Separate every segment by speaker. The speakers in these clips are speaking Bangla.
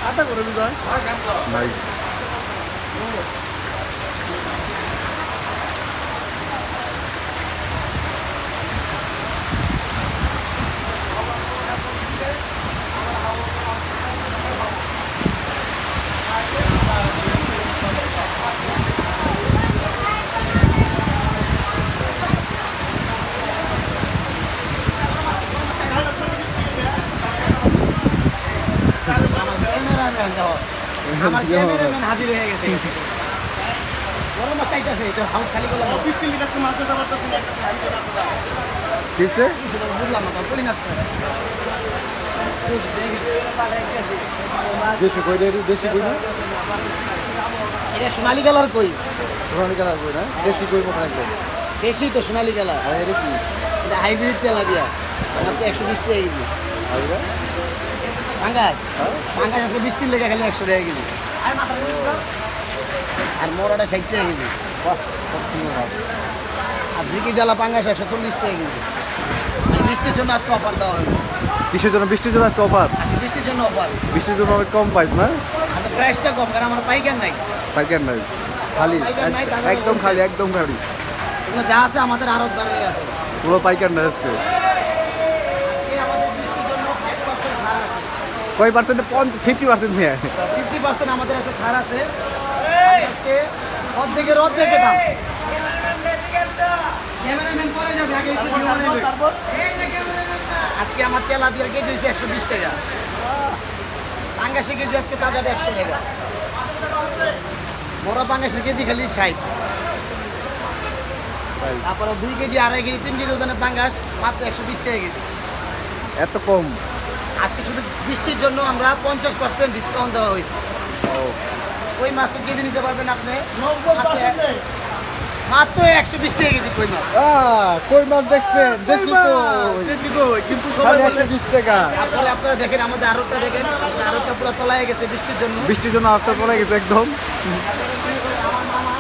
Speaker 1: আটা করে বিজয়
Speaker 2: নাই
Speaker 1: আমার ক্যামেরাম্যান হাজির হয়ে গেছে বড় মাছ চাইতেছে এটা হাউস খালি করলাম 20 লিটার মাছ দিতে পারতেছি না একটা হাই করে আছে
Speaker 2: কিসে
Speaker 1: বুঝলাম না পড়ি না
Speaker 2: দেশি কই দেশি কই না
Speaker 1: এটা সোনালী কালার কই
Speaker 2: সোনালী কালার কই না দেশি কই মনে একদম
Speaker 1: দেশি তো সোনালী কালার
Speaker 2: আর এটা কি
Speaker 1: এটা হাইব্রিড তেলা দিয়া আমার তো 120 টাকা কেজি
Speaker 2: আর এটা
Speaker 1: পাঙ্গাস পাঙ্গাস 120 লেগে খালি 100 টাকা কেজি আর মোরাটা 60 টাকা কেজি
Speaker 2: বাহ খুব সুন্দর মাছ
Speaker 1: আর ভিকি জ্বালা পাঙ্গাস 140 টাকা কেজি বৃষ্টির জন্য আজকে অফার দেওয়া হবে
Speaker 2: কিসের জন্য বৃষ্টির জন্য আজকে অফার
Speaker 1: আজকে বৃষ্টির জন্য অফার
Speaker 2: বৃষ্টির জন্য অনেক কম পাইস না
Speaker 1: আচ্ছা প্রাইসটা কম কারণ আমার পাইকার নাই
Speaker 2: পাইকার নাই খালি
Speaker 1: পাইকার নাই, তাহলে
Speaker 2: একদম
Speaker 1: বলছে।
Speaker 2: খালি একদম খালি
Speaker 1: এগুলো যা আছে আমাদের আরো দাঁড়িয়ে আছে
Speaker 2: পুরো পাইকার নাই আজকে
Speaker 1: আজকে আমাদের বৃষ্টির জন্য 5% ছাড় আছে
Speaker 2: কয় পার্সেন্টে 50% নিয়ে
Speaker 1: 50% আমাদের আছে ছাড় আছে আজকে অর্ধেকের দাম ক্যামেরাম্যান পরে যাবে আগে একটু ভিডিও নেবে। আজকে আমার তেলাপিয়ার কেজি হচ্ছে 120 টাকা পাঙ্গাসের কেজি আজকে তাজাটা 100 টাকা বড় পাঙ্গাসের কেজি খালি 60 তারপরে 2 কেজি 2.5 কেজি 3 কেজি ওজনের পাঙ্গাস মাত্র 120 টাকা কেজি
Speaker 2: এত কম
Speaker 1: আজকে শুধু বৃষ্টির জন্য আমরা 50% ডিসকাউন্ট দেওয়া হয়েছে ওই মাছের কেজি নিতে পারবেন আপনি মাত্র 120 টাকা কেজি কই মাছ
Speaker 2: কই মাছ দেখছেন দেশি কই
Speaker 1: কিন্তু
Speaker 2: খালি 120 টাকা
Speaker 1: তারপরে আপনারা দেখেন আমাদের আরোটা দেখেন আরোটা পুরো তলায় গেছে বৃষ্টির জন্য
Speaker 2: বৃষ্টির জন্য আস্তে পড়ে গেছে একদম
Speaker 1: আমার মামা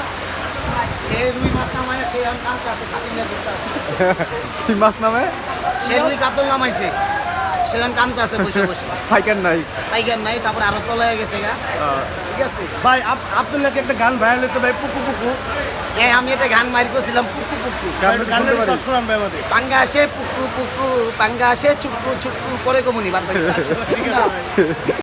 Speaker 1: সে রুই মাছ নামায় সে কামটা আছে খাতিনা করতে আছে
Speaker 2: কি মাছ নামে
Speaker 1: সে রুই কাতল নামাইছে সে কামটা আছে বসে বসে
Speaker 2: পাইকার নাই
Speaker 1: টাইগার নাই তারপর আরো তলায় গেছে গা ঠিক আছে
Speaker 3: ভাই আপনার নাকি একটা গান ভাইরাল হয়েছে ভাই পুকু পুকু
Speaker 1: হ্যাঁ আমি এটা গান মারি করছিলাম পুকু পুকু
Speaker 3: গানের শোনান ভাই আমাদের
Speaker 1: পাঙ্গাসে পুকু পুকু পাঙ্গাসে চুক্কু চুক্কু করে কমুনি বাদ বাকি